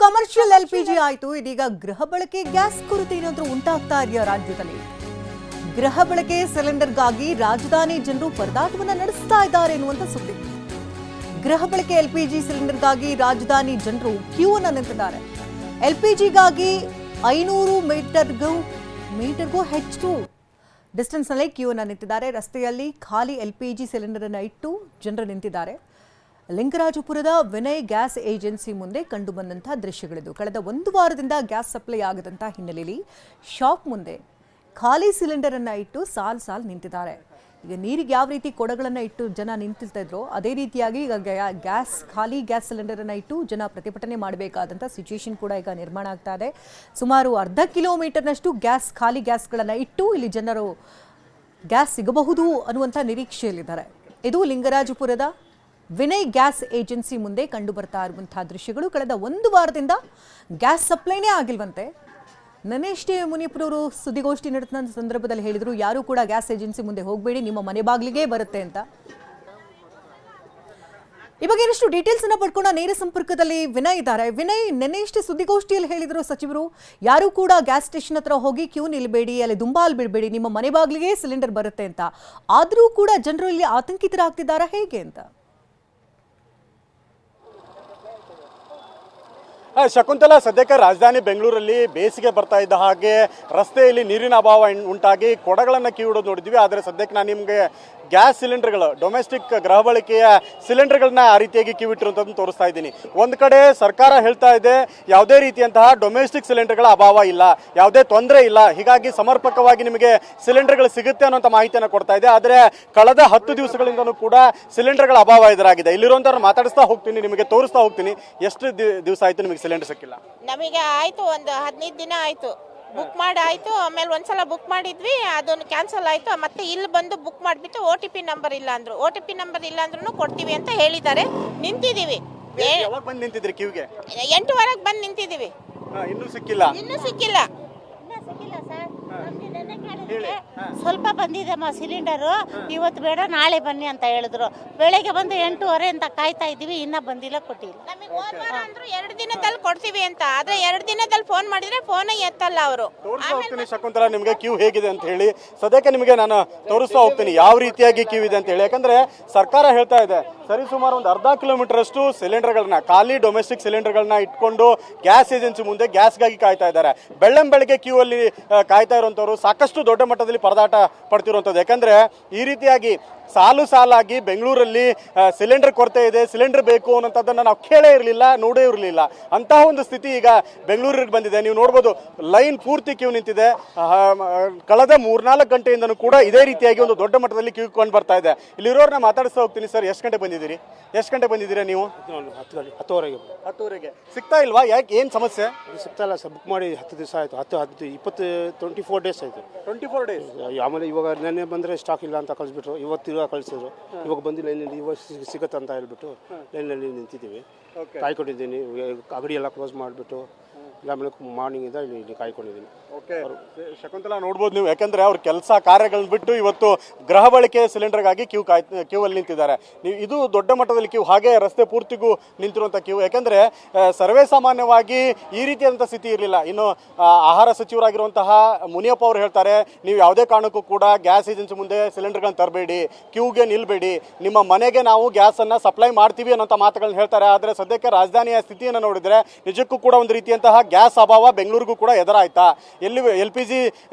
Commercial LPG ಆಯ್ತು, ಇದೀಗ ಗೃಹ ಬಳಕೆ ಗ್ಯಾಸ್ ಕೊರತೆ ಏನಾದ್ರೂ ಉಂಟಾಗ್ತಾ ಇದೆಯಾ ರಾಜ್ಯದಲ್ಲಿ? ಗೃಹ ಬಳಕೆ ಸಿಲಿಂಡರ್ಗಾಗಿ ರಾಜಧಾನಿ ಜನರು ಪರದಾಟವನ್ನ ನಡೆಸ್ತಾ ಇದ್ದಾರೆ ಎನ್ನುವಂತ ಸುದ್ದಿ. ಗೃಹ ಬಳಕೆ ಎಲ್ಪಿಜಿ ಸಿಲಿಂಡರ್ಗಾಗಿ ರಾಜಧಾನಿ ಜನರು ಕ್ಯೂ ಅನ್ನು ನಿಂತಿದ್ದಾರೆ. ಎಲ್ಪಿಜಿಗಾಗಿ 500 ಮೀಟರ್ಗೂ ಹೆಚ್ಚು ಡಿಸ್ಟೆನ್ಸ್ ನಲ್ಲಿ ಕ್ಯೂ ಅನ್ನು ನಿಂತಿದ್ದಾರೆ. ರಸ್ತೆಯಲ್ಲಿ ಖಾಲಿ ಎಲ್ಪಿಜಿ ಸಿಲಿಂಡರ್ ಅನ್ನು ಇಟ್ಟು ಜನರು ನಿಂತಿದ್ದಾರೆ. ಲಿಂಗರಾಜಪುರದ ವಿನಯ್ ಗ್ಯಾಸ್ ಏಜೆನ್ಸಿ ಮುಂದೆ ಕಂಡು ಬಂದಂತಹ ದೃಶ್ಯಗಳಿದು. ಕಳೆದ ಒಂದು ವಾರದಿಂದ ಗ್ಯಾಸ್ ಸಪ್ಲೈ ಆಗದಂತಹ ಹಿನ್ನೆಲೆಯಲ್ಲಿ ಶಾಪ್ ಮುಂದೆ ಖಾಲಿ ಸಿಲಿಂಡರ್ ಅನ್ನ ಇಟ್ಟು ಸಾಲು ನಿಂತಿದ್ದಾರೆ. ಈಗ ನೀರಿಗೆ ಯಾವ ರೀತಿ ಕೊಡಗಳನ್ನು ಇಟ್ಟು ಜನ ನಿಂತಿರ್ತಾ ಇದ್ರು, ಅದೇ ರೀತಿಯಾಗಿ ಈಗ ಖಾಲಿ ಗ್ಯಾಸ್ ಸಿಲಿಂಡರ್ ಅನ್ನ ಇಟ್ಟು ಜನ ಪ್ರತಿಭಟನೆ ಮಾಡಬೇಕಾದಂಥ ಸಿಚುವೇಶನ್ ಕೂಡ ಈಗ ನಿರ್ಮಾಣ ಆಗ್ತಾ ಇದೆ. ಸುಮಾರು ಅರ್ಧ ಕಿಲೋಮೀಟರ್ನಷ್ಟು ಖಾಲಿ ಗ್ಯಾಸ್ಗಳನ್ನು ಇಟ್ಟು ಇಲ್ಲಿ ಜನರು ಗ್ಯಾಸ್ ಸಿಗಬಹುದು ಅನ್ನುವಂಥ ನಿರೀಕ್ಷೆಯಲ್ಲಿದ್ದಾರೆ. ಇದು ಲಿಂಗರಾಜಪುರದ ವಿನಯ್ ಗ್ಯಾಸ್ ಏಜೆನ್ಸಿ ಮುಂದೆ ಕಂಡು ಬರ್ತಾ ಇರುವಂತಹ ದೃಶ್ಯಗಳು. ಕಳೆದ ಒಂದು ವಾರದಿಂದ ಗ್ಯಾಸ್ ಸಪ್ಲೈನೇ ಆಗಿಲ್ವಂತೆ. ನನೇಷ್ಟೇ ಮುನಿಯಪ್ಪನವರು ಸುದ್ದಿಗೋಷ್ಠಿ ನಡೆದ ಸಂದರ್ಭದಲ್ಲಿ ಹೇಳಿದ್ರು, ಯಾರು ಕೂಡ ಗ್ಯಾಸ್ ಏಜೆನ್ಸಿ ಮುಂದೆ ಹೋಗಬೇಡಿ, ನಿಮ್ಮ ಮನೆ ಬಾಗಿಲಿಗೆ ಬರುತ್ತೆ ಅಂತ. ಈ ಬಗ್ಗೆ ಇನ್ನಷ್ಟು ಡೀಟೇಲ್ಸ್ ಅನ್ನ ಪಡ್ಕೊಂಡ ನೇರ ಸಂಪರ್ಕದಲ್ಲಿ ವಿನಯ್ ಇದ್ದಾರೆ. ವಿನಯ್, ನೆನ್ನೆಷ್ಟೇ ಸುದ್ದಿಗೋಷ್ಠಿಯಲ್ಲಿ ಹೇಳಿದ್ರು ಸಚಿವರು, ಯಾರು ಕೂಡ ಗ್ಯಾಸ್ ಸ್ಟೇಷನ್ ಹತ್ರ ಹೋಗಿ ಕ್ಯೂ ನಿಲ್ಬೇಡಿ, ಅಲ್ಲಿ ದುಂಬಾಲ್ ಬಿಡಬೇಡಿ, ನಿಮ್ಮ ಮನೆ ಬಾಗಿಲಿಗೆ ಸಿಲಿಂಡರ್ ಬರುತ್ತೆ ಅಂತ. ಆದ್ರೂ ಕೂಡ ಜನರು ಇಲ್ಲಿ ಆತಂಕಿತರಾಗ್ತಿದ್ದಾರಾ ಹೇಗೆ ಅಂತ? ಶಕುಂತಲಾ, ಸದ್ಯಕ್ಕೆ ರಾಜಧಾನಿ ಬೆಂಗಳೂರಲ್ಲಿ ಬೇಸಿಗೆ ಬರ್ತಾ ಇದ್ದ ಹಾಗೆ ರಸ್ತೆಯಲ್ಲಿ ನೀರಿನ ಅಭಾವ ಉಂಟಾಗಿ ಕೊಡಗಳನ್ನು ಕ್ಯೂ ಇಡೋದು ನೋಡಿದ್ವಿ. ಆದರೆ ಸದ್ಯಕ್ಕೆ ನಾನು ನಿಮಗೆ ಗ್ಯಾಸ್ ಸಿಲಿಂಡರ್ಗಳು, ಡೊಮೆಸ್ಟಿಕ್ ಗೃಹ ಬಳಕೆಯ ಸಿಲಿಂಡರ್ಗಳನ್ನ ಆ ರೀತಿಯಾಗಿ ಕ್ಯೂ ಇಟ್ಟಿರುವಂಥದ್ದನ್ನು ತೋರಿಸ್ತಾ ಇದ್ದೀನಿ. ಒಂದು ಕಡೆ ಸರ್ಕಾರ ಹೇಳ್ತಾ ಇದೆ ಯಾವುದೇ ರೀತಿಯಂತಹ ಡೊಮೆಸ್ಟಿಕ್ ಸಿಲಿಂಡರ್ಗಳ ಅಭಾವ ಇಲ್ಲ, ಯಾವುದೇ ತೊಂದರೆ ಇಲ್ಲ, ಹೀಗಾಗಿ ಸಮರ್ಪಕವಾಗಿ ನಿಮಗೆ ಸಿಲಿಂಡರ್ಗಳು ಸಿಗುತ್ತೆ ಅನ್ನೋಂಥ ಮಾಹಿತಿಯನ್ನು ಕೊಡ್ತಾ ಇದೆ. ಆದರೆ ಕಳೆದ 10 ದಿವಸಗಳಿಂದನೂ ಕೂಡ ಸಿಲಿಂಡರ್ಗಳ ಅಭಾವ ಎದುರಾಗಿದೆ. ಇಲ್ಲಿರುವಂಥವ್ರು ಮಾತಾಡಿಸ್ತಾ ಹೋಗ್ತೀನಿ, ನಿಮಗೆ ತೋರಿಸ್ತಾ ಹೋಗ್ತೀನಿ. ಎಷ್ಟು ದಿವಸ ಆಯಿತು ನಿಮಗೆ ಸಿಲಿಂಡರ್ ಸಿಕ್ಕಿಲ್ಲ? ನಮಗೆ ಆಯಿತು, ಒಂದು 15 ದಿನ ಆಯಿತು. ಬುಕ್ ಮಾಡಿ ಆಯಿತು. ಆಮೇಲೆ ಒಂದ್ಸಲ ಬುಕ್ ಮಾಡಿದ್ವಿ, ಅದನ್ನು ಕ್ಯಾನ್ಸಲ್ ಆಯಿತು. ಮತ್ತೆ ಇಲ್ಲಿ ಬಂದು ಬುಕ್ ಮಾಡಿಬಿಟ್ಟು OTP ನಂಬರ್ ಇಲ್ಲ ಅಂದರು. OTP ನಂಬರ್ ಇಲ್ಲ ಅಂದ್ರೂ ಕೊಡ್ತೀವಿ ಅಂತ ಹೇಳಿದ್ದಾರೆ. ನಿಂತಿದ್ದೀವಿ. ಯಾವಾಗ ಬಂದು ನಿಂತಿದ್ರಿ ಕ್ಯೂಗೆ? 8:15ಕ್ಕೆ ಬಂದು ನಿಂತಿದ್ದೀವಿ. ಇನ್ನೂ ಸಿಕ್ಕಿಲ್ಲ? ಇನ್ನೂ ಸಿಕ್ಕಿಲ್ಲ ಸರ್. ಸ್ವಲ್ಪ ಬಂದಿದೆಮ್ಮ ಸಿಲಿಂಡರು, ಇವತ್ತು ಬೇಡ ನಾಳೆ ಬನ್ನಿ ಅಂತ ಹೇಳಿದ್ರು. ಬೆಳಗ್ಗೆ ಬಂದು 8:15 ಅಂತ ಕಾಯ್ತಾ ಇದ್ದೀವಿ, ಇನ್ನ ಬಂದಿಲ್ಲ, ಕೊಟ್ಟಿಲ್ಲ. ನಮಗೆ ಹೋದ ವಾರ ಅಂದ್ರು 2 ದಿನದಲ್ಲಿ ಕೊಡ್ತೀವಿ ಅಂತ. ಆದ್ರೆ 2 ದಿನದಲ್ಲಿ ಫೋನ್ ಮಾಡಿದ್ರೆ ಫೋನೇ ಎತ್ತಲ್ಲ ಅವರು. ತೋರಿಸ್ತಾ ಹೋಗ್ತೀನಿ ಶಕುಂತಲಾ ನಿಮಗೆ ಕ್ಯೂ ಹೇಗಿದೆ ಅಂತ ಹೇಳಿ. ಸದ್ಯಕ್ಕೆ ನಿಮಗೆ ನಾನು ತೋರಿಸ್ತಾ ಹೋಗ್ತೀನಿ ಯಾವ ರೀತಿಯಾಗಿ ಕ್ಯೂ ಇದೆ ಅಂತ ಹೇಳಿ. ಯಾಕಂದ್ರೆ ಸರ್ಕಾರ ಹೇಳ್ತಾ ಇದೆ ಸರಿ ಸುಮಾರು ಒಂದು ಅರ್ಧ ಕಿಲೋಮೀಟರ್ ಅಷ್ಟು ಸಿಲಿಂಡರ್ಗಳನ್ನ, ಖಾಲಿ ಡೊಮೆಸ್ಟಿಕ್ ಸಿಲಿಂಡರ್ಗಳನ್ನ ಇಟ್ಕೊಂಡು ಗ್ಯಾಸ್ ಏಜೆನ್ಸಿ ಮುಂದೆ ಗ್ಯಾಸ್ಗಾಗಿ ಕಾಯ್ತಾ ಇದ್ದಾರೆ. ಬೆಳ್ಳಂಬೆಳಗ್ಗೆ ಕ್ಯೂ ಅಲ್ಲಿ ಕಾಯ್ತಾ ಇರುವಂತವ್ರು ಸಾಕಷ್ಟು ದೊಡ್ಡ ಮಟ್ಟದಲ್ಲಿ ಪರದಾಟ ಪಡ್ತಿರುವಂಥದ್ದು. ಯಾಕಂದ್ರೆ ಈ ರೀತಿಯಾಗಿ ಸಾಲಾಗಿ ಬೆಂಗಳೂರಲ್ಲಿ ಸಿಲಿಂಡರ್ ಕೊರತೆ ಇದೆ, ಸಿಲಿಂಡರ್ ಬೇಕು ಅನ್ನೋಂಥದ್ದನ್ನು ನಾವು ಕೇಳೇ ಇರಲಿಲ್ಲ, ನೋಡೇ ಇರಲಿಲ್ಲ. ಅಂತಹ ಒಂದು ಸ್ಥಿತಿ ಈಗ ಬೆಂಗಳೂರಿಗೆ ಬಂದಿದೆ. ನೀವು ನೋಡ್ಬೋದು, ಲೈನ್ ಪೂರ್ತಿ ಕ್ಯೂ ನಿಂತಿದೆ. ಕಳೆದ 3-4 ಗಂಟೆಯಿಂದನೂ ಕೂಡ ಇದೇ ರೀತಿಯಾಗಿ ಒಂದು ದೊಡ್ಡ ಮಟ್ಟದಲ್ಲಿ ಕ್ಯೂ ಕೊಂಡು ಬರ್ತಾ ಇದೆ. ಇಲ್ಲಿರೋರನ್ನ ಮಾತಾಡಿಸ್ತಾ ಹೋಗ್ತೀನಿ. ಸರ್, ಎಷ್ಟು ಗಂಟೆ ಬಂದಿದ್ದೀರಾ ನೀವು? 10:30ಗೆ. ಸಿಗ್ತಾ ಇಲ್ವಾ? ಯಾಕೆ, ಏನು ಸಮಸ್ಯೆ? ಸಿಗ್ತಾ ಇಲ್ಲ ಸರ್. ಬುಕ್ ಮಾಡಿ 10 ದಿವಸ ಆಯಿತು. 24 ಡೇಸ್ ಆಯಿತು. 24 ಡೇಸ್. ಆಮೇಲೆ ಇವಾಗ ನೆನ್ನೆ ಬಂದರೆ ಸ್ಟಾಕ್ ಇಲ್ಲ ಅಂತ ಕಳಿಸ್ಬಿಟ್ರು. ಇವತ್ತು ಕಳಿಸಿದ್ರು. ಇವಾಗ ಬಂದು ಲೈನಲ್ಲಿ ಇವಾಗ ಸಿಗುತ್ತೆ ಅಂತ ಹೇಳ್ಬಿಟ್ಟು ಲೈನಲ್ಲಿ ನಿಂತಿದ್ದೀವಿ. ಕಾಯ್ಕೊಂಡಿದ್ದೀನಿ. ಅಂಗಡಿ ಎಲ್ಲ ಕ್ಲೋಸ್ ಮಾಡಿಬಿಟ್ಟು ಆಮೇಲೆ ಮಾರ್ನಿಂಗ್ ಇಂದ ಇಲ್ಲಿ ಕಾಯ್ಕೊಂಡಿದ್ದೀನಿ. ಓಕೆ ಶಕುಂತಲಾ, ನೋಡ್ಬೋದು ನೀವು. ಯಾಕಂದ್ರೆ ಅವ್ರ ಕೆಲಸ ಕಾರ್ಯಗಳನ್ನ ಬಿಟ್ಟು ಇವತ್ತು ಗೃಹ ಬಳಕೆ ಸಿಲಿಂಡರ್ಗಾಗಿ ಕ್ಯೂ ಅಲ್ಲಿ ನಿಂತಿದ್ದಾರೆ. ನೀವು ಇದು ದೊಡ್ಡ ಮಟ್ಟದಲ್ಲಿ ಕ್ಯೂ, ಹಾಗೆ ರಸ್ತೆ ಪೂರ್ತಿಗೂ ನಿಂತಿರುವಂಥ ಕ್ಯೂ. ಯಾಕಂದ್ರೆ ಸರ್ವೇ ಸಾಮಾನ್ಯವಾಗಿ ಈ ರೀತಿಯಾದಂಥ ಸ್ಥಿತಿ ಇರಲಿಲ್ಲ. ಇನ್ನು ಆಹಾರ ಸಚಿವರಾಗಿರುವಂತಹ ಮುನಿಯಪ್ಪ ಅವರು ಹೇಳ್ತಾರೆ, ನೀವು ಯಾವುದೇ ಕಾರಣಕ್ಕೂ ಕೂಡ ಗ್ಯಾಸ್ ಏಜೆನ್ಸಿ ಮುಂದೆ ಸಿಲಿಂಡರ್ಗಳನ್ನ ತರಬೇಡಿ, ಕ್ಯೂಗೆ ನಿಲ್ಬೇಡಿ, ನಿಮ್ಮ ಮನೆಗೆ ನಾವು ಗ್ಯಾಸನ್ನು ಸಪ್ಲೈ ಮಾಡ್ತೀವಿ ಅನ್ನೋಂಥ ಮಾತುಗಳನ್ನ ಹೇಳ್ತಾರೆ. ಆದರೆ ಸದ್ಯಕ್ಕೆ ರಾಜಧಾನಿಯ ಸ್ಥಿತಿಯನ್ನು ನೋಡಿದರೆ ನಿಜಕ್ಕೂ ಕೂಡ ಒಂದು ರೀತಿಯಂತಹ ಗ್ಯಾಸ್ ಅಭಾವ ಬೆಂಗಳೂರಿಗೂ ಕೂಡ ಎದುರಾಯ್ತಾ? ಎಲ್ಲಿ LPG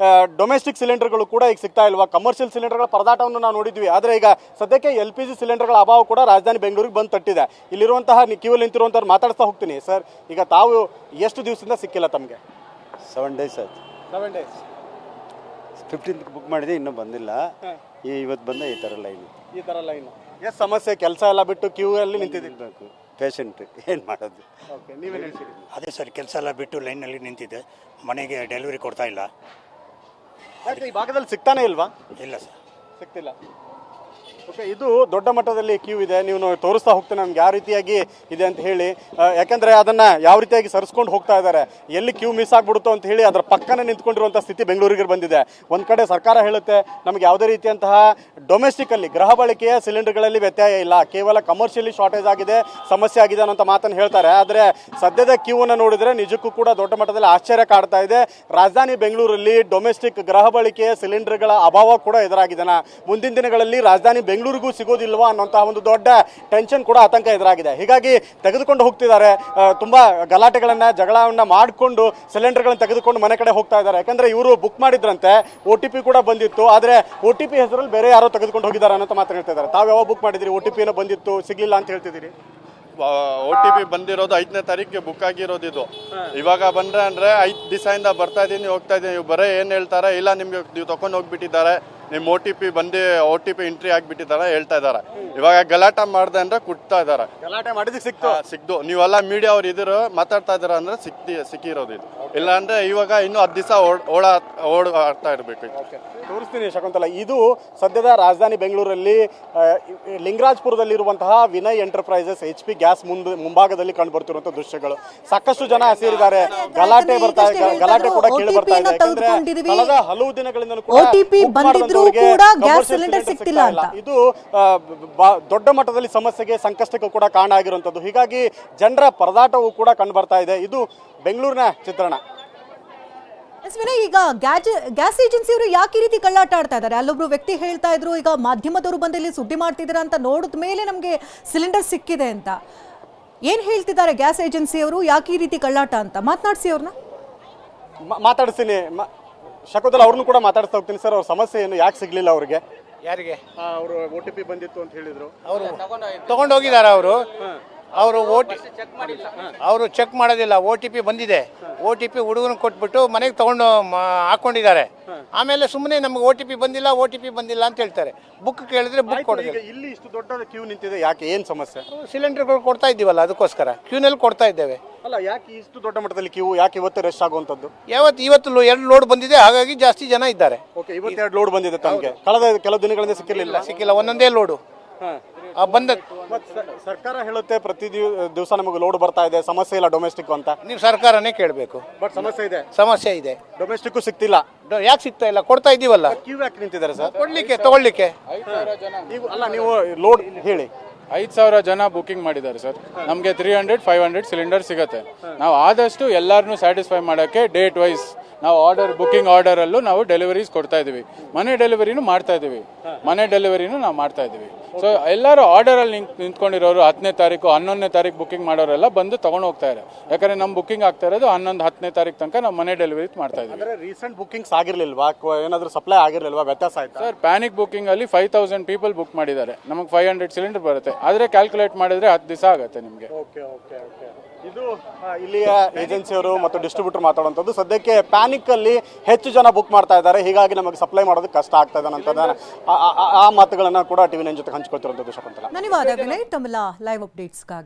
ಡೊಮೆಸ್ಟಿಕ್ ಸಿಲಿಂಡರ್ಗಳು ಕೂಡ ಈಗ ಸಿಗ್ತಾ ಇಲ್ವಾ? ಕಮರ್ಷಿಯಲ್ ಸಿಲಿಂಡರ್ಗಳ ಪರದಾಟವನ್ನು ನಾವು ನೋಡಿದ್ವಿ. ಆದರೆ ಈಗ ಸದ್ಯಕ್ಕೆ LPG ಸಿಲಿಂಡರ್ಗಳ ಅಭಾವ ಕೂಡ ರಾಜಧಾನಿ ಬೆಂಗಳೂರಿಗೆ ಬಂದು ತಟ್ಟಿದೆ. ಇಲ್ಲಿರುವಂತಹ ಕ್ಯೂವಲ್ಲಿ ನಿಂತಿರುವಂಥವ್ರು ಮಾತಾಡ್ತಾ ಹೋಗ್ತೀನಿ. ಸರ್, ಈಗ ತಾವು ಎಷ್ಟು ದಿವಸದಿಂದ ಸಿಕ್ಕಿಲ್ಲ ತಮಗೆ? 7 ಡೇಸ್ ಆಯ್ತು. 7 ಡೇಸ್. 15th ಬುಕ್ ಮಾಡಿದೆ, ಇನ್ನೂ ಬಂದಿಲ್ಲ. ಇವತ್ತು ಬಂದ ಈ ಥರ ಲೈನು. ಎಷ್ಟು ಸಮಸ್ಯೆ? ಕೆಲಸ ಎಲ್ಲ ಬಿಟ್ಟು ಕ್ಯೂ ಅಲ್ಲಿ ನಿಂತಿದ್ದೀವಿ. ಪೇಷಂಟ್ ಏನು ಮಾಡೋದು? ಓಕೆ, ನೀವೇನು ಹೇಳ್ತೀರಿ? ಅದೇ ಸರ್, ಕೆಲಸ ಎಲ್ಲ ಬಿಟ್ಟು ಲೈನಲ್ಲಿ ನಿಂತಿದ್ದೆ. ಮನೆಗೆ ಡೆಲಿವರಿ ಕೊಡ್ತಾ ಇಲ್ಲ. ಯಾಕೆ ಈ ಭಾಗದಲ್ಲಿ ಸಿಗ್ತಾನೆ ಇಲ್ವಾ? ಇಲ್ಲ ಸರ್, ಸಿಗ್ತಿಲ್ಲ. ಓಕೆ, ಇದು ದೊಡ್ಡ ಮಟ್ಟದಲ್ಲಿ ಕ್ಯೂ ಇದೆ. ನೀವು ತೋರಿಸ್ತಾ ಹೋಗ್ತೇನೆ ನಮ್ಗೆ ಯಾವ ರೀತಿಯಾಗಿ ಇದೆ ಅಂತ ಹೇಳಿ. ಯಾಕಂದ್ರೆ ಅದನ್ನ ಯಾವ ರೀತಿಯಾಗಿ ಸರಿಸ್ಕೊಂಡು ಹೋಗ್ತಾ ಇದ್ದಾರೆ, ಎಲ್ಲಿ ಕ್ಯೂ ಮಿಸ್ ಆಗ್ಬಿಡುತ್ತೋ ಅಂತ ಹೇಳಿ ಅದರ ಪಕ್ಕನೆ ನಿಂತ್ಕೊಂಡಿರುವಂತಹ ಸ್ಥಿತಿ ಬೆಂಗಳೂರಿಗೆ ಬಂದಿದೆ. ಒಂದ್ ಕಡೆ ಸರ್ಕಾರ ಹೇಳುತ್ತೆ ನಮಗೆ ಯಾವುದೇ ರೀತಿಯಂತಹ ಡೊಮೆಸ್ಟಿಕ್ ಅಲ್ಲಿ ಗೃಹ ಬಳಕೆಯ ಸಿಲಿಂಡರ್ಗಳಲ್ಲಿ ವ್ಯತ್ಯಯ ಇಲ್ಲ, ಕೇವಲ ಕಮರ್ಷಿಯಲಿ ಶಾರ್ಟೇಜ್ ಆಗಿದೆ, ಸಮಸ್ಯೆ ಆಗಿದೆ ಅನ್ನೋ ಮಾತನ್ನು ಹೇಳ್ತಾರೆ. ಆದರೆ ಸದ್ಯದ ಕ್ಯೂ ಅನ್ನು ನೋಡಿದ್ರೆ ನಿಜಕ್ಕೂ ಕೂಡ ದೊಡ್ಡ ಮಟ್ಟದಲ್ಲಿ ಆಶ್ಚರ್ಯ ಕಾಡ್ತಾ ಇದೆ. ರಾಜಧಾನಿ ಬೆಂಗಳೂರಲ್ಲಿ ಡೊಮೆಸ್ಟಿಕ್ ಗೃಹ ಬಳಕೆಯ ಸಿಲಿಂಡರ್ಗಳ ಅಭಾವ ಕೂಡ ಎದುರಾಗಿದೆ. ಮುಂದಿನ ದಿನಗಳಲ್ಲಿ ರಾಜಧಾನಿ ಬೆಂಗಳೂರಿಗೂ ಸಿಗೋದಿಲ್ವಾ ಅನ್ನೋಂತಹ ಒಂದು ದೊಡ್ಡ ಟೆನ್ಷನ್ ಕೂಡ ಆತಂಕ ಎದುರಾಗಿದೆ. ಹೀಗಾಗಿ ತೆಗೆದುಕೊಂಡು ಹೋಗ್ತಿದ್ದಾರೆ, ತುಂಬಾ ಗಲಾಟೆಗಳನ್ನ ಜಗಳವನ್ನ ಮಾಡಿಕೊಂಡು ಸಿಲಿಂಡರ್ಗಳನ್ನ ತೆಗೆದುಕೊಂಡು ಮನೆ ಕಡೆ ಹೋಗ್ತಾ ಇದ್ದಾರೆ. ಯಾಕಂದ್ರೆ ಇವರು ಬುಕ್ ಮಾಡಿದ್ರಂತೆ, OTP ಕೂಡ ಬಂದಿತ್ತು, ಆದ್ರೆ OTP ಹೆಸರಲ್ಲಿ ಬೇರೆ ಯಾರೋ ತೆಗೆದುಕೊಂಡು ಹೋಗಿದ್ದಾರೆ ಅನ್ನೋ ಮಾತು ಹೇಳ್ತಾ ಇದ್ದಾರೆ. ತಾವು ಯಾವಾಗ ಬುಕ್ ಮಾಡಿದ್ರಿ? OTP ಏನೋ ಬಂದಿತ್ತು, ಸಿಗ್ಲಿಲ್ಲ ಅಂತ ಹೇಳ್ತಿದ್ದೀರಿ. OTP ಬಂದಿರೋದು 5ನೇ ತಾರೀಕಿಗೆ ಬುಕ್ ಆಗಿರೋದು. ಇದು ಇವಾಗ ಬಂದ್ರೆ ಅಂದ್ರೆ 5 ದಿವಸದಿಂದ ಬರ್ತಾ ಇದ್ದೀನಿ, ಹೋಗ್ತಾ ಇದ್ದೀನಿ. ಇವು ಬರೀ ಏನು ಹೇಳ್ತಾರೆ, ಇಲ್ಲ ನಿಮ್ಗೆ ನೀವು ತಗೊಂಡು ಹೋಗ್ಬಿಟ್ಟಿದ್ದಾರೆ, ನಿಮ್ಮ OTP ಎಂಟ್ರಿ ಆಗಿಬಿಟ್ಟಿದ್ದಾರೆ ಹೇಳ್ತಾ ಇದ್ದಾರೆ. ಇವಾಗ ಗಲಾಟೆ ಮಾಡ್ದೆ ಅಂದ್ರೆ ಕುಟ್ತಾ ಇದ್ದಾರೆ. ಗಲಾಟೆ ಮಾಡಿದಕ್ಕೆ ಸಿಕ್ತು ನೀವೆಲ್ಲ ಮೀಡಿಯಾ ಅವ್ರು ಇದ್ರು ಮಾತಾಡ್ತಾ ಇದಾರೆ ಅಂದ್ರೆ ಸಿಕ್ಕಿರೋದು ಇದು. ಇಲ್ಲ ಅಂದ್ರೆ ಇವಾಗ ಇನ್ನೂ 10 ದಿವಸ ಓಡಾಡ್ತಾ ಇರಬೇಕು. ತೋರಿಸ್ತೀನಿ ಶಕುಂತಲಾ, ಇದು ಸದ್ಯದ ರಾಜಧಾನಿ ಬೆಂಗಳೂರಲ್ಲಿ ಲಿಂಗರಾಜಪುರದಲ್ಲಿರುವಂತಹ ವಿನಯ್ ಎಂಟರ್ಪ್ರೈಸಸ್ HP ಗ್ಯಾಸ್ ಮುಂಭಾಗದಲ್ಲಿ ಕಂಡು ಬರ್ತಿರುವಂತಹ ದೃಶ್ಯಗಳು. ಸಾಕಷ್ಟು ಜನ ಹಸಿರಿದ್ದಾರೆ, ಗಲಾಟೆ ಕೂಡ ಕೇಳಿ ಬರ್ತಾ ಇದೆ. ಯಾಕಂದ್ರೆ ಕಳೆದ ಹಲವು ದಿನಗಳಿಂದ ಕೂಡ ಗ್ಯಾಸ್ ಸಿಲಿಂಡರ್ ಸಿಗ್ತಿಲ್ಲ ಅಂತ ಇದು ದೊಡ್ಡ ಮಟ್ಟದಲ್ಲಿ ಸಮಸ್ಯೆಗೆ ಸಂಕಷ್ಟಕ್ಕೂ ಕೂಡ ಕಾರಣ ಆಗಿರುವಂತದ್ದು. ಹೀಗಾಗಿ ಜನರ ಪರದಾಟವೂ ಕೂಡ ಕಂಡು ಬರ್ತಾ ಇದೆ. ಇದು ಬೆಂಗಳೂರಿನ ಚಿತ್ರಣ. ಈಗ ಗ್ಯಾಸ್ ಏಜೆನ್ಸಿಯವರು ಯಾಕೆ ಈ ರೀತಿ ಕಳ್ಳಾಟ ಆಡ್ತಾ ಇದ್ದಾರೆ? ಅಲ್ಲೊಬ್ರು ವ್ಯಕ್ತಿ ಹೇಳ್ತಾ ಇದ್ರು, ಈಗ ಮಾಧ್ಯಮದವರು ಬಂದು ಇಲ್ಲಿ ಸುದ್ದಿ ಮಾಡ್ತಿದ್ದೀರಾ ಅಂತ ನೋಡಿದ ಮೇಲೆ ನಮಗೆ ಸಿಲಿಂಡರ್ ಸಿಕ್ಕಿದೆ ಅಂತ. ಏನ್ ಹೇಳ್ತಿದ್ದಾರೆ ಗ್ಯಾಸ್ ಏಜೆನ್ಸಿಯವರು, ಯಾಕೆ ಈ ರೀತಿ ಕಳ್ಳಾಟ ಅಂತ? ಮಾತನಾಡಿಸಿ ಅವ್ರನ್ನ. ಮಾತಾಡಿಸ್ತೀನಿ ಶಕುಂತಲಾ, ಅವ್ರನ್ನು ಕೂಡ ಮಾತಾಡ್ತಾ ಹೋಗ್ತೀನಿ. ಸರ್, ಅವ್ರ ಸಮಸ್ಯೆ ಏನು, ಯಾಕೆ ಸಿಗ್ಲಿಲ್ಲ ಅವ್ರಿಗೆ? ಯಾರಿಗೆ? ಅವರು OTP ಬಂದಿತ್ತು ಅಂತ ಹೇಳಿದ್ರು. ಅವರು ತಗೊಂಡು ಹೋಗಿದ್ದಾರೆ. ಅವರು ಚೆಕ್ ಮಾಡೋದಿಲ್ಲ. OTP ಬಂದಿದೆ, OTP ಹುಡುಗನ ಕೊಟ್ಬಿಟ್ಟು ಮನೆಗೆ ತಗೊಂಡು ಹಾಕೊಂಡಿದ್ದಾರೆ. ಆಮೇಲೆ ಸುಮ್ಮನೆ ನಮ್ಗೆ OTP ಬಂದಿಲ್ಲ ಅಂತ ಹೇಳ್ತಾರೆ. ಬುಕ್ ಕೇಳಿದ್ರೆ ಬುಕ್ ಕೊಡೋದಿಲ್ಲ. ಇಲ್ಲಿ ಇಷ್ಟು ದೊಡ್ಡ ಕ್ಯೂ ನಿಂತಿದೆ, ಯಾಕೆ? ಏನ್ ಸಮಸ್ಯೆ? ಸಿಲಿಂಡರ್ಗಳು ಕೊಡ್ತಾ ಇದ್ದೀವಲ್ಲ, ಅದಕ್ಕೋಸ್ಕರ ಕ್ಯೂನಲ್ಲಿ ಕೊಡ್ತಾ ಇದ್ದೇವೆ. ಅಲ್ಲ, ಯಾಕೆ ಇಷ್ಟು ದೊಡ್ಡ ಮಟ್ಟದಲ್ಲಿ ಕ್ಯೂ? ಯಾಕೆ ಇವತ್ತು ರಶ್ ಆಗುವಂತದ್ದು? ಇವತ್ತು 2 ಲೋಡ್ ಬಂದಿದೆ, ಹಾಗಾಗಿ ಜಾಸ್ತಿ ಜನ ಇದ್ದಾರೆ. ಓಕೆ, ಇವತ್ತು 2 ಲೋಡ್ ಬಂದಿದೆ ತಮಗೆ. ಕಳೆದ ಕೆಲವು ದಿನಗಳಿಂದ ಸಿಕ್ಕಿಲ್ಲ. ಒಂದೊಂದೇ ಲೋಡು ಬಂದ. ಸರ್ಕಾರ ಹೇಳುತ್ತೆ ಪ್ರತಿ ದಿವಸ ನಮಗೆ ಲೋಡ್ ಬರ್ತಾ ಇದೆ, ಸಮಸ್ಯೆ ಇಲ್ಲ ಡೊಮೆಸ್ಟಿಕ್ ಅಂತ. ನೀವು ಸರ್ಕಾರನೇ ಕೇಳಬೇಕು. ಬಟ್ ಸಮಸ್ಯೆ ಇದೆ. ಡೊಮೆಸ್ಟಿಕ್ ಸಿಗ್ತಿಲ್ಲ. ಯಾಕೆ ಸಿಗ್ತಾ ಇಲ್ಲ? ಕೊಡ್ತಾ ಇದೀವಲ್ಲ. ಕ್ಯೂ ಯಾಕೆ ನಿಂತಿದ್ದಾರೆ ಸರ್? ತಗೊಳ್ಳಿಕ್ಕೆ. ಅಲ್ಲ, ನೀವು ಲೋಡ್ ಹೇಳಿ. 5,000 ಜನ ಬುಕಿಂಗ್ ಮಾಡಿದ್ದಾರೆ ಸರ್. ನಮಗೆ 300-500 ಸಿಲಿಂಡರ್ ಸಿಗುತ್ತೆ. ನಾವು ಆದಷ್ಟು ಎಲ್ಲರನ್ನೂ ಸ್ಯಾಟಿಸ್ಫೈ ಮಾಡೋಕ್ಕೆ ಡೇಟ್ ವೈಸ್ ನಾವು ಬುಕಿಂಗ್ ಆರ್ಡರಲ್ಲೂ ನಾವು ಡೆಲಿವರೀಸ್ ಕೊಡ್ತಾ ಇದ್ದೀವಿ. ಮನೆ ಡೆಲಿವರಿನೂ ಮಾಡ್ತಾ ಇದ್ದೀವಿ. ನಾವು ಮಾಡ್ತಾ ಇದ್ದೀವಿ. ಸೊ ಎಲ್ಲರೂ ಆರ್ಡರಲ್ಲಿ ನಿಂತ್ಕೊಂಡಿರೋರು 10ನೇ ತಾರೀಕು 11ನೇ ತಾರೀಕು ಬುಕಿಂಗ್ ಮಾಡೋರೆಲ್ಲ ಬಂದು ತೊಗೊಂಡು ಹೋಗ್ತಾ ಇದ್ದಾರೆ. ಯಾಕಂದರೆ ನಮ್ಮ ಬುಕಿಂಗ್ ಆಗ್ತಾ ಇರೋದು 11-10ನೇ ತಾರೀಕು ತನಕ ನಾವು ಮನೆ ಡೆಲಿವರಿ ಮಾಡ್ತಾ ಇದ್ದೀವಿ. ರೀಸೆಂಟ್ ಬುಕಿಂಗ್ಸ್ ಆಗಿರ್ಲಿಲ್ವಾ? ಏನಾದರೂ ಸಪ್ಲೈ ಆಗಿರ್ಲಿಲ್ವಾ? ವ್ಯತ್ಯಾಸ ಆಯ್ತು ಸರ್. ಪ್ಯಾನಿಕ್ ಬುಕಿಂಗಲ್ಲಿ 5,000 ಪೀಪಲ್ ಬುಕ್ ಮಾಡಿದ್ದಾರೆ. ನಮಗೆ 500 ಸಿಲಿಂಡರ್ ಬರುತ್ತೆ. ಆದರೆ ಕ್ಯಾಲ್ಕುಲೇಟ್ ಮಾಡಿದ್ರೆ 10 ದಿವಸ ಆಗುತ್ತೆ ನಿಮಗೆ. ಇದು ಇಲ್ಲಿಯ ಏಜೆನ್ಸಿಯವರು ಮತ್ತು ಡಿಸ್ಟ್ರಿಬ್ಯೂಟರ್ ಮಾತಾಡುವಂಥದ್ದು. ಸದ್ಯಕ್ಕೆ ಪ್ಯಾನಿಕ್ ಅಲ್ಲಿ ಹೆಚ್ಚು ಜನ ಬುಕ್ ಮಾಡ್ತಾ ಇದ್ದಾರೆ, ಹೀಗಾಗಿ ನಮಗೆ ಸಪ್ಲೈ ಮಾಡೋದಕ್ಕೆ ಕಷ್ಟ ಆಗ್ತಾ ಇದೆ ಅಂತ ಆ ಮಾತುಗಳನ್ನ ಕೂಡ TV9 ಜೊತೆ ಹಂಚ್ಕೊಳ್ತಿರುವಂಥದ್ದು. ಶಕುಂತಲಾ, ಧನ್ಯವಾದ ವಿನಯ್. ತಮ್ಮ ಲೈವ್ ಅಪ್ಡೇಟ್ಸ್ಗಾಗಿ.